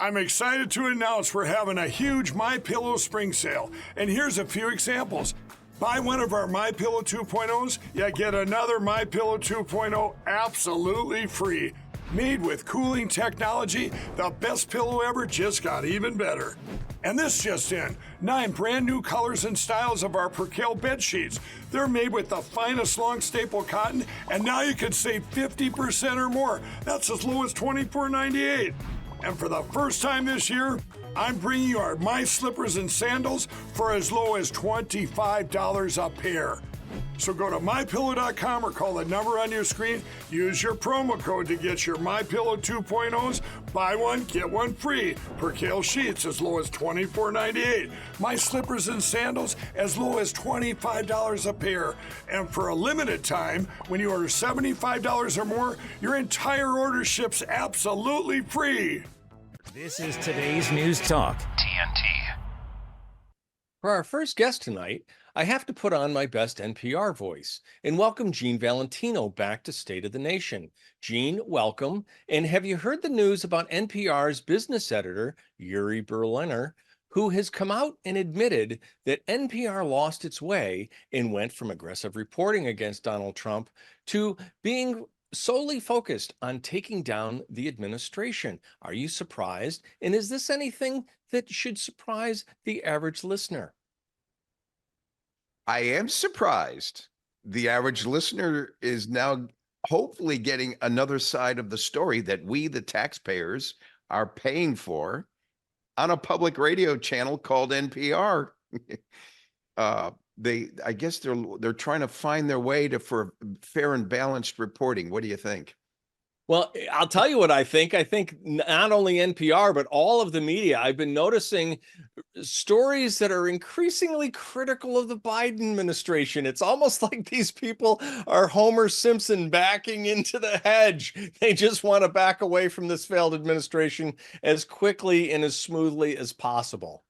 I'm excited to announce we're having a huge MyPillow spring sale, and here's a few examples. Buy one of our MyPillow 2.0s, you get another MyPillow 2.0 absolutely free. Made with cooling technology, the best pillow ever just got even better. And this just in, 9 brand new colors and styles of our Percale bed sheets. They're made with the finest long staple cotton, and now you can save 50% or more. That's as low as $24.98. And for the first time this year, I'm bringing you our My Slippers and Sandals for as low as $25 a pair. So go to MyPillow.com or call the number on your screen. Use your promo code to get your MyPillow 2.0s. Buy one, get one free. Percale sheets as low as $24.98. My Slippers and Sandals as low as $25 a pair. And for a limited time, when you order $75 or more, your entire order ships absolutely free. This is today's News Talk, TNT. For our first guest tonight, I have to put on my best NPR voice and welcome Gene Valentino back to State of the Nation. Gene, welcome. And have you heard the news about NPR's business editor, Yuri Berliner, who has come out and admitted that NPR lost its way and went from aggressive reporting against Donald Trump to being solely focused on taking down the administration? Are you surprised? And is this anything that should surprise the average listener? I am surprised. The average listener is now hopefully getting another side of the story that we, the taxpayers, are paying for on a public radio channel called NPR. I guess they're trying to find their way for fair and balanced reporting. What do you think? Well, I'll tell you what I think. I think not only NPR, but all of the media, I've been noticing stories that are increasingly critical of the Biden administration. It's almost like these people are Homer Simpson backing into the hedge. They just want to back away from this failed administration as quickly and as smoothly as possible.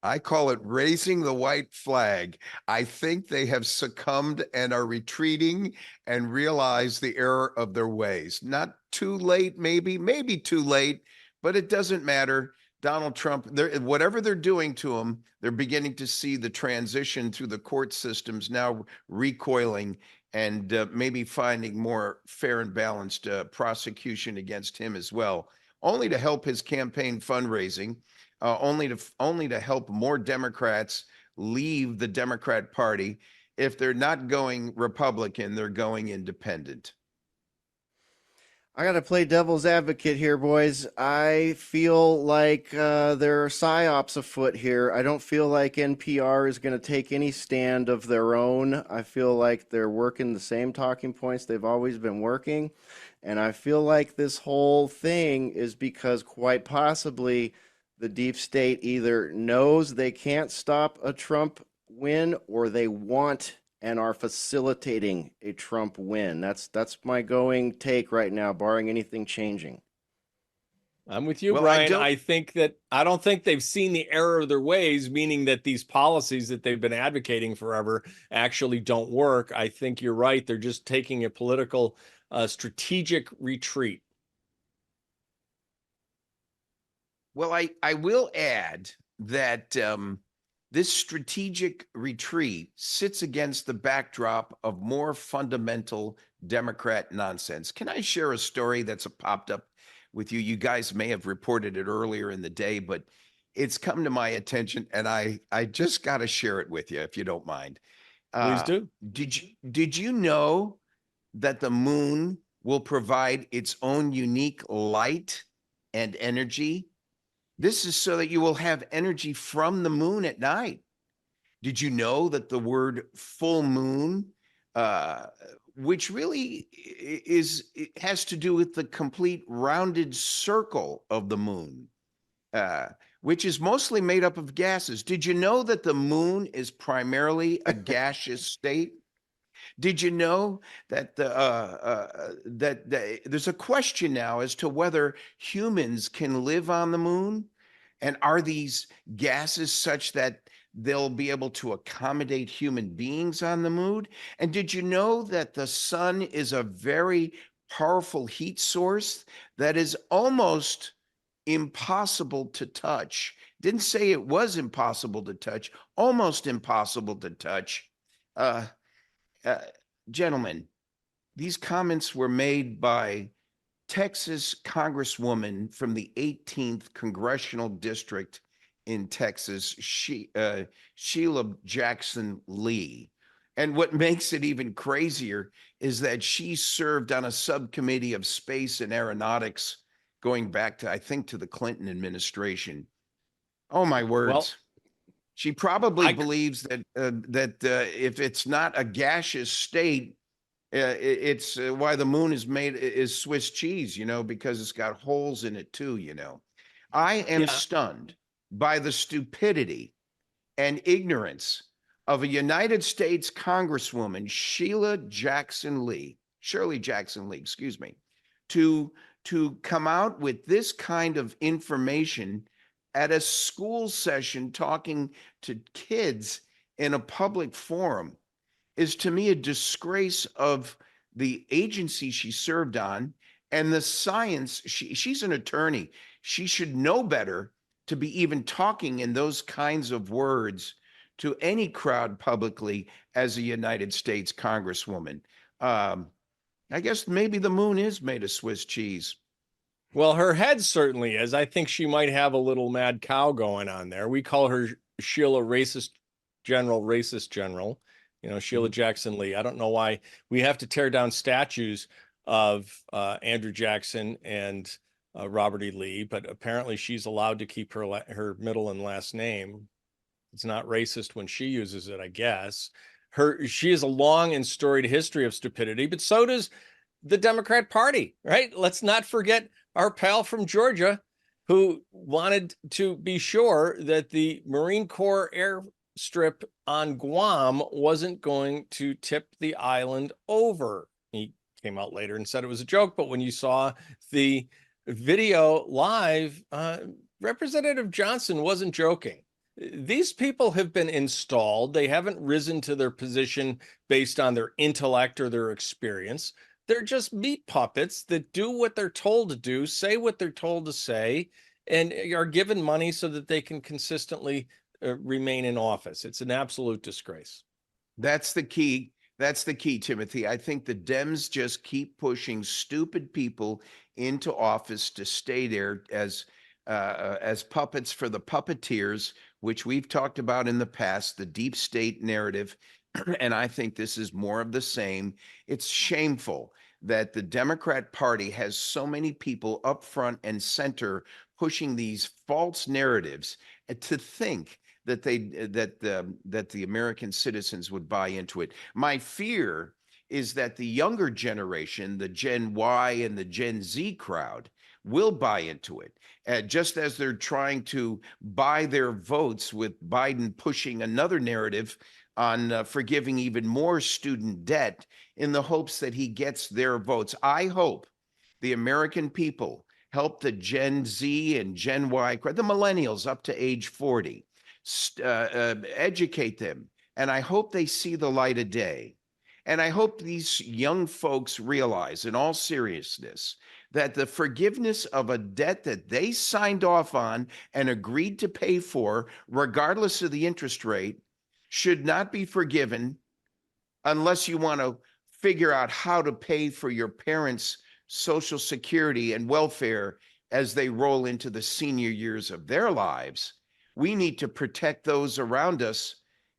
I call it raising the white flag. I think they have succumbed and are retreating and realize the error of their ways. Not too late, maybe too late, but it doesn't matter. Donald Trump, whatever they're doing to him, they're beginning to see the transition through the court systems now recoiling and maybe finding more fair and balanced prosecution against him as well, only to help his campaign fundraising. Only to help more Democrats leave the Democrat Party. If they're not going Republican, they're going independent. I got to play devil's advocate here, boys. I feel like there are psyops afoot here. I don't feel like NPR is going to take any stand of their own. I feel like they're working the same talking points they've always been working. And I feel like this whole thing is because quite possibly the deep state either knows they can't stop a Trump win or they want and are facilitating a Trump win. That's my going take right now, barring anything changing. I'm with you, Brian. I don't think they've seen the error of their ways, meaning that these policies that they've been advocating forever actually don't work. I think you're right. They're just taking a political strategic retreat. Well, I will add that this strategic retreat sits against the backdrop of more fundamental Democrat nonsense. Can I share a story that's popped up with you? You guys may have reported it earlier in the day, but it's come to my attention, and I just got to share it with you, if you don't mind. Please do. Did you know that the moon will provide its own unique light and energy? This is so that you will have energy from the moon at night. Did you know that the word full moon, which really has to do with the complete rounded circle of the moon, which is mostly made up of gases. Did you know that the moon is primarily a gaseous state? Did you know that there's a question now as to whether humans can live on the moon? And are these gases such that they'll be able to accommodate human beings on the moon? And did you know that the sun is a very powerful heat source that is almost impossible to touch. Didn't say it was impossible to touch, almost impossible to touch. Uh, uh, Gentlemen, these comments were made by Texas Congresswoman from the 18th Congressional District in Texas, Sheila Jackson Lee. And what makes it even crazier is that she served on a subcommittee of space and aeronautics going back to, I think, to the Clinton administration. Oh, my words. Well, She probably believes that if it's not a gaseous state, it's why the moon is Swiss cheese, because it's got holes in it too, I am stunned by the stupidity and ignorance of a United States Congresswoman, Shirley Jackson Lee, excuse me, to come out with this kind of information at a school session talking to kids in a public forum is, to me, a disgrace of the agency she served on and the science. She's an attorney. She should know better to be even talking in those kinds of words to any crowd publicly as a United States Congresswoman. I guess maybe the moon is made of Swiss cheese. Well, her head certainly is. I think she might have a little mad cow going on there. We call her Sheila Racist General. Sheila Jackson Lee. I don't know why we have to tear down statues of Andrew Jackson and Robert E. Lee, but apparently she's allowed to keep her middle and last name. It's not racist when she uses it, I guess. She has a long and storied history of stupidity, but so does the Democrat Party, right? Let's not forget our pal from Georgia who wanted to be sure that the Marine Corps airstrip on Guam wasn't going to tip the island over. He came out later and said it was a joke, but when you saw the video live, Representative Johnson wasn't joking. These people have been installed. They haven't risen to their position based on their intellect or their experience. They're just meat puppets that do what they're told to do, say what they're told to say, and are given money so that they can consistently remain in office. It's an absolute disgrace. That's the key. That's the key, Timothy. I think the Dems just keep pushing stupid people into office to stay there as puppets for the puppeteers, which we've talked about in the past, the deep state narrative. And I think this is more of the same. It's shameful that the Democrat Party has so many people up front and center pushing these false narratives, to think that the American citizens would buy into it. My fear is that the younger generation, the Gen Y and the Gen Z crowd, will buy into it, just as they're trying to buy their votes with Biden pushing another narrative on forgiving even more student debt in the hopes that he gets their votes. I hope the American people help the Gen Z and Gen Y, the millennials up to age 40, educate them. And I hope they see the light of day. And I hope these young folks realize, in all seriousness, that the forgiveness of a debt that they signed off on and agreed to pay for, regardless of the interest rate, should not be forgiven unless you want to figure out how to pay for your parents' Social Security and welfare as they roll into the senior years of their lives. We need to protect those around us,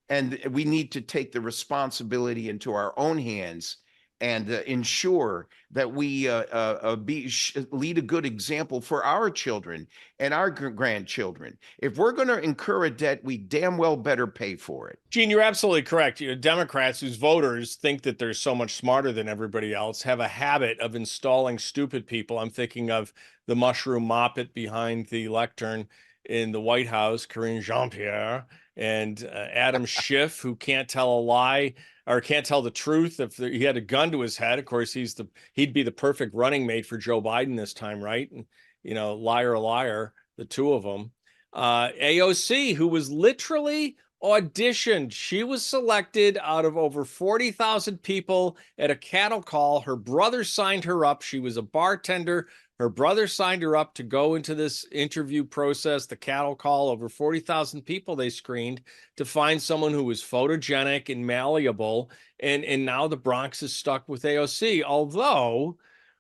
and we need to take the responsibility into our own hands and ensure that we lead a good example for our children and our grandchildren. If we're going to incur a debt, we damn well better pay for it. Gene, you're absolutely correct. Democrats whose voters think that they're so much smarter than everybody else have a habit of installing stupid people. I'm thinking of the mushroom moppet behind the lectern in the White House, Karine Jean-Pierre, and Adam Schiff, who can't tell a lie or can't tell the truth. If he had a gun to his head, of course, he'd be the perfect running mate for Joe Biden this time, right? And, liar, the two of them. AOC, who was literally auditioned. She was selected out of over 40,000 people at a cattle call. Her brother signed her up. She was a bartender. Her brother signed her up to go into this interview process, the cattle call. Over 40,000 people they screened to find someone who was photogenic and malleable. And now the Bronx is stuck with AOC, although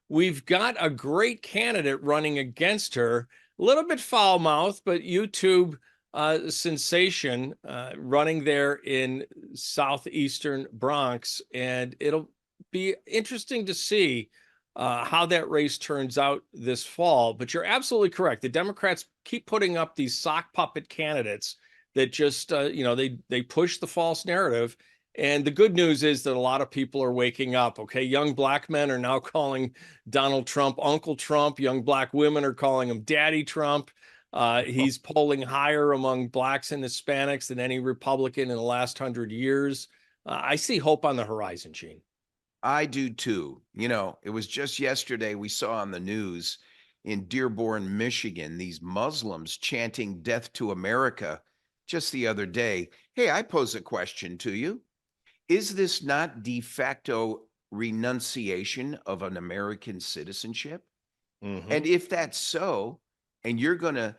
we've got a great candidate running against her. A little bit foul-mouthed, but YouTube sensation running there in southeastern Bronx. And it'll be interesting to see how that race turns out this fall. But you're absolutely correct. The Democrats keep putting up these sock puppet candidates that just, they push the false narrative. And the good news is that a lot of people are waking up. Okay, young black men are now calling Donald Trump Uncle Trump. Young black women are calling him Daddy Trump. He's polling higher among blacks and Hispanics than any Republican in the last 100 years. I see hope on the horizon, Gene. I do too. You know, it was just yesterday we saw on the news in Dearborn, Michigan, these Muslims chanting death to America just the other day. Hey, I pose a question to you. Is this not de facto renunciation of an American citizenship? And if that's so, and you're going to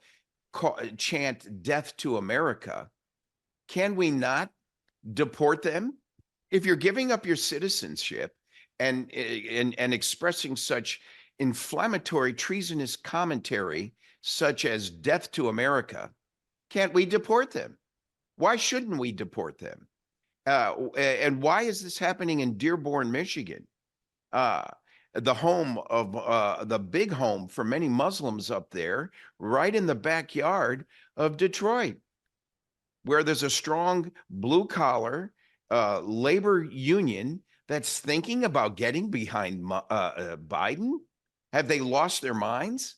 chant death to America, can we not deport them? If you're giving up your citizenship and expressing such inflammatory, treasonous commentary, such as death to America, can't we deport them? Why shouldn't we deport them? And why is this happening in Dearborn, Michigan? The home of the big home for many Muslims up there, right in the backyard of Detroit, where there's a strong blue collar labor union that's thinking about getting behind Biden. Have they lost their minds?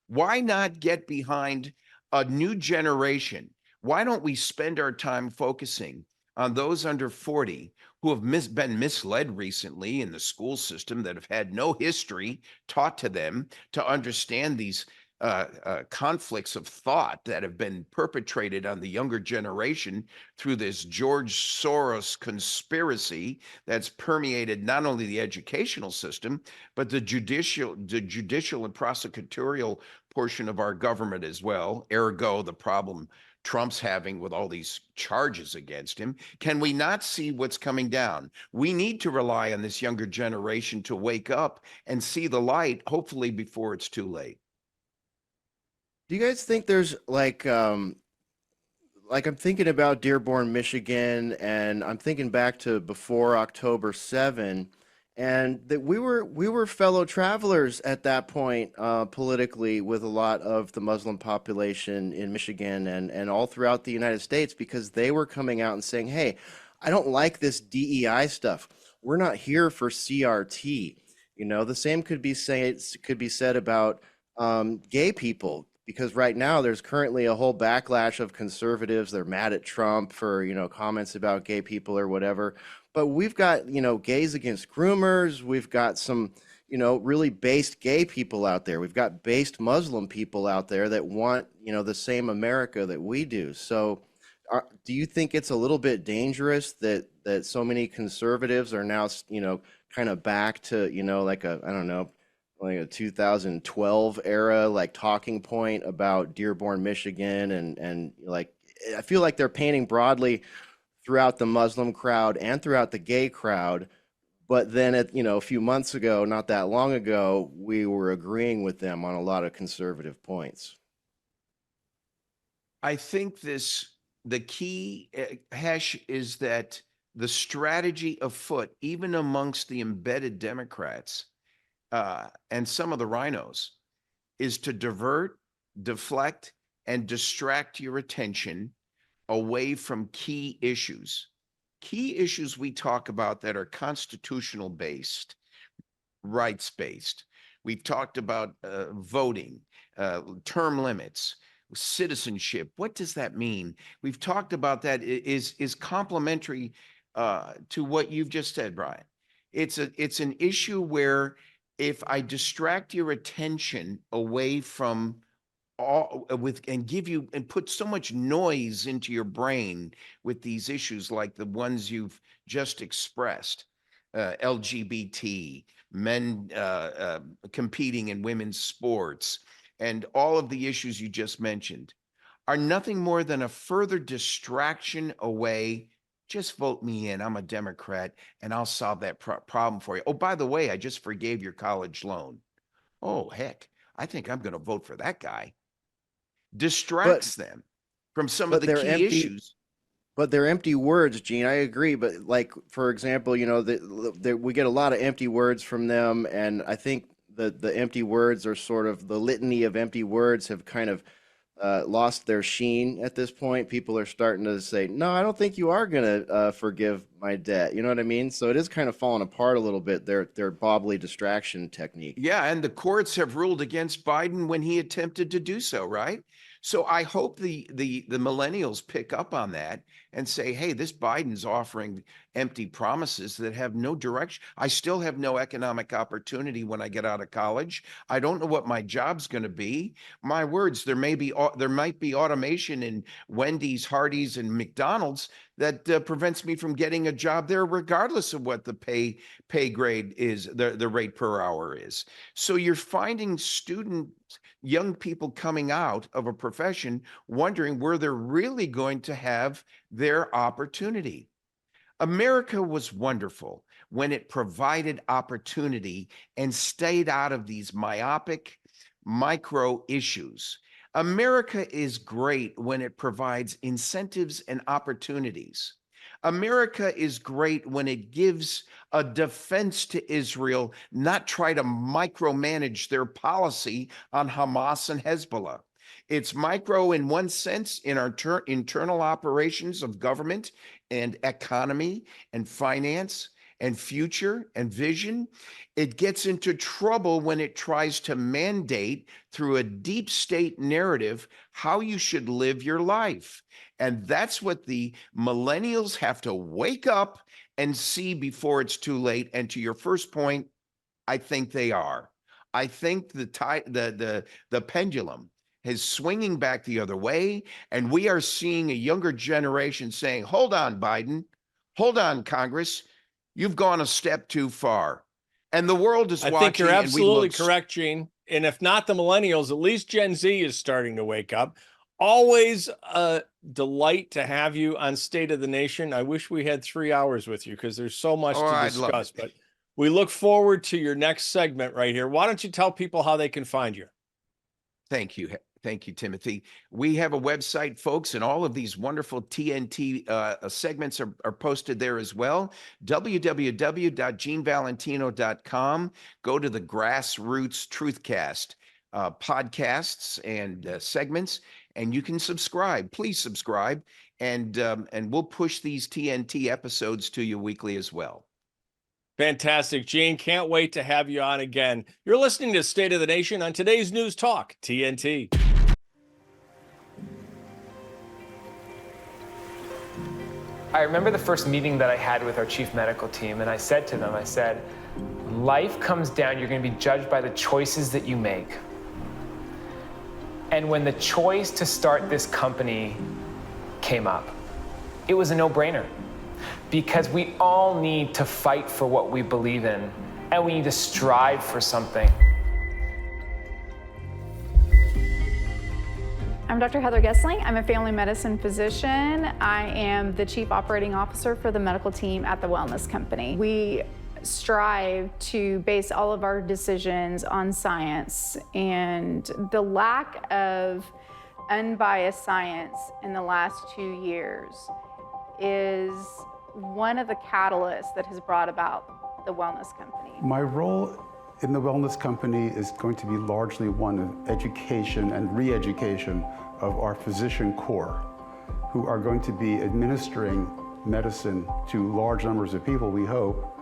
Why not get behind a new generation? Why don't we spend our time focusing on those under 40 who have been misled recently in the school system, that have had no history taught to them to understand these conflicts of thought that have been perpetrated on the younger generation through this George Soros conspiracy that's permeated not only the educational system, but the judicial and prosecutorial portion of our government as well, ergo the problem Trump's having with all these charges against him. Can we not see what's coming down? We need to rely on this younger generation to wake up and see the light, hopefully before it's too late. Do you guys think there's like I'm thinking about Dearborn, Michigan, and I'm thinking back to before October 7, and that we were fellow travelers at that point politically with a lot of the Muslim population in Michigan and all throughout the United States, because they were coming out and saying, "Hey, I don't like this DEI stuff. We're not here for CRT." You know, the same could be said about gay people, because right now there's currently a whole backlash of conservatives. They're mad at Trump for, comments about gay people or whatever. But we've got, gays against groomers. We've got some, really based gay people out there. We've got based Muslim people out there that want, the same America that we do. So do you think it's a little bit dangerous that so many conservatives are now, kind of back to, like a 2012 era, like talking point about Dearborn, Michigan, and like, I feel like they're painting broadly throughout the Muslim crowd and throughout the gay crowd. But then a few months ago, not that long ago, we were agreeing with them on a lot of conservative points. I think the key hash is that the strategy afoot, even amongst the embedded Democrats, and some of the RINOs, is to divert, deflect, and distract your attention away from key issues. Key issues we talk about that are constitutional based, rights based. We've talked about voting, term limits, citizenship. What does that mean? We've talked about that is complementary to what you've just said, Brian. It's an issue where if I distract your attention away from all with and give you and put so much noise into your brain with these issues like the ones you've just expressed, LGBT, men competing in women's sports, and all of the issues you just mentioned are nothing more than a further distraction away. Just vote me in. I'm a Democrat and I'll solve that problem for you. Oh, by the way, I just forgave your college loan. Oh, heck, I think I'm going to vote for that guy. Distracts them from some of the key issues. But they're empty words, Gene. I agree. But like, for example, you know, we get a lot of empty words from them. And I think the empty words are sort of the litany of empty words have kind of lost their sheen at this point. People are starting to say, no, I don't think you are going to forgive my debt. You know what I mean? So it is kind of falling apart a little bit, their bobbly distraction technique. Yeah, and the courts have ruled against Biden when he attempted to do so, right? So I hope the millennials pick up on that and say, hey, this Biden's offering empty promises that have no direction. I still have no economic opportunity when I get out of college. I don't know what my job's going to be. My words, there might be automation in Wendy's, Hardee's, and McDonald's that prevents me from getting a job there, regardless of what the pay grade is, the rate per hour is. So you're finding young people coming out of a profession wondering where they're really going to have their opportunity. America was wonderful when it provided opportunity and stayed out of these myopic micro issues. America is great when it provides incentives and opportunities. America is great when it gives a defense to Israel, not try to micromanage their policy on Hamas and Hezbollah. It's micro in one sense in our internal operations of government and economy and finance and future and vision. It gets into trouble when it tries to mandate through a deep state narrative how you should live your life. And that's what the millennials have to wake up and see before it's too late. And to your first point, I think they are. I think the pendulum is swinging back the other way, and we are seeing a younger generation saying, hold on, Biden, hold on, Congress, you've gone a step too far. And the world is watching. I think you're absolutely correct, Gene. And if not the millennials, at least Gen Z is starting to wake up. Always a delight to have you on State of the Nation. I wish we had 3 hours with you because there's so much to discuss, but we look forward to your next segment right here. Why don't you tell people how they can find you? Thank you. Thank you, Timothy. We have a website, folks, and all of these wonderful TNT segments are posted there as well. www.genevalentino.com. Go to the Grassroots Truthcast podcasts and segments, and you can subscribe. Please subscribe, and we'll push these TNT episodes to you weekly as well. Fantastic, Gene. Can't wait to have you on again. You're listening to State of the Nation on today's News Talk, TNT. I remember the first meeting that I had with our chief medical team, and I said to them, life comes down, you're going to be judged by the choices that you make. And when the choice to start this company came up, it was a no-brainer. Because we all need to fight for what we believe in, and we need to strive for something. I'm Dr. Heather Gessling. I'm a family medicine physician. I am the Chief Operating Officer for the medical team at the Wellness Company. We strive to base all of our decisions on science, and the lack of unbiased science in the last 2 years is one of the catalysts that has brought about the Wellness Company. My role in the Wellness Company is going to be largely one of education and re-education of our physician corps, who are going to be administering medicine to large numbers of people, we hope,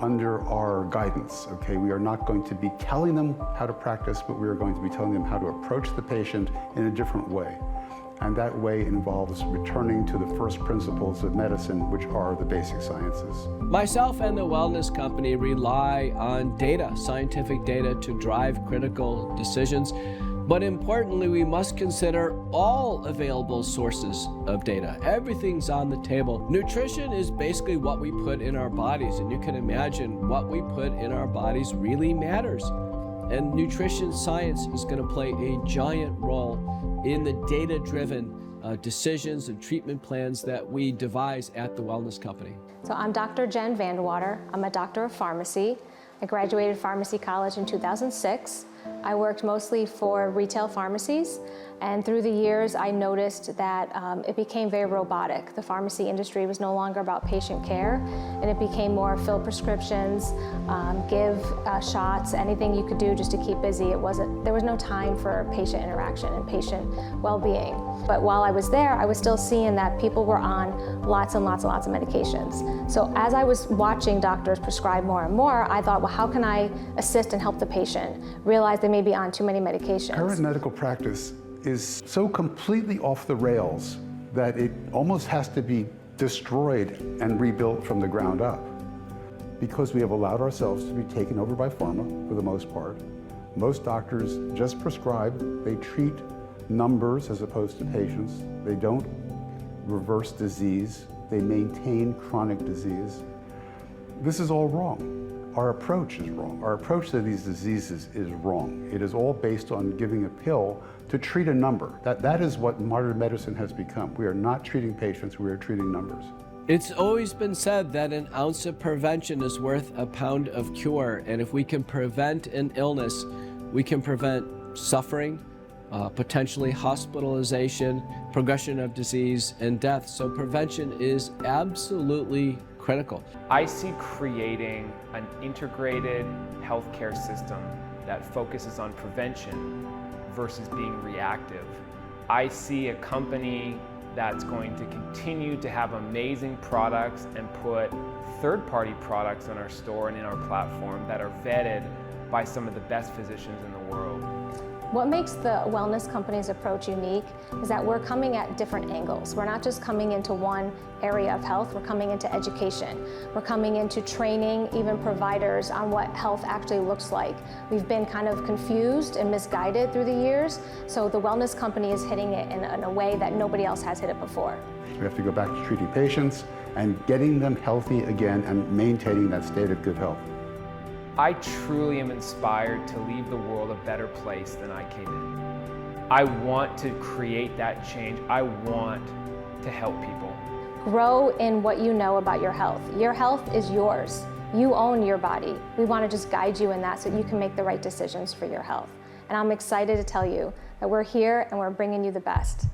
under our guidance, okay? We are not going to be telling them how to practice, but we are going to be telling them how to approach the patient in a different way. And that way involves returning to the first principles of medicine, which are the basic sciences. Myself and the Wellness Company rely on data, scientific data, to drive critical decisions. But importantly, we must consider all available sources of data. Everything's on the table. Nutrition is basically what we put in our bodies, and you can imagine what we put in our bodies really matters. And nutrition science is going to play a giant role in the data-driven decisions and treatment plans that we devise at the Wellness Company. So I'm Dr. Jen Vandewater. I'm a doctor of pharmacy. I graduated pharmacy college in 2006. I worked mostly for retail pharmacies, and through the years I noticed that it became very robotic. The pharmacy industry was no longer about patient care, and it became more fill prescriptions, give shots, anything you could do just to keep busy. There was no time for patient interaction and patient well-being. But while I was there, I was still seeing that people were on lots and lots and lots of medications. So as I was watching doctors prescribe more and more, I thought, well, how can I assist and help the patient realize they may be on too many medications? Current medical practice is so completely off the rails that it almost has to be destroyed and rebuilt from the ground up, because we have allowed ourselves to be taken over by pharma for the most part. Most doctors just prescribe, they treat numbers as opposed to patients. They don't reverse disease, they maintain chronic disease. This is all wrong. Our approach is wrong. Our approach to these diseases is wrong. It is all based on giving a pill to treat a number. That is what modern medicine has become. We are not treating patients, we are treating numbers. It's always been said that an ounce of prevention is worth a pound of cure. And if we can prevent an illness, we can prevent suffering, potentially hospitalization, progression of disease, and death. So prevention is absolutely critical. I see creating an integrated healthcare system that focuses on prevention versus being reactive. I see a company that's going to continue to have amazing products and put third-party products on our store and in our platform that are vetted by some of the best physicians in the world. What makes the Wellness Company's approach unique is that we're coming at different angles. We're not just coming into one area of health, we're coming into education. We're coming into training even providers on what health actually looks like. We've been kind of confused and misguided through the years, so the Wellness Company is hitting it in a way that nobody else has hit it before. We have to go back to treating patients and getting them healthy again and maintaining that state of good health. I truly am inspired to leave the world a better place than I came in. I want to create that change. I want to help people. Grow in what you know about your health. Your health is yours. You own your body. We want to just guide you in that so you can make the right decisions for your health. And I'm excited to tell you that we're here and we're bringing you the best.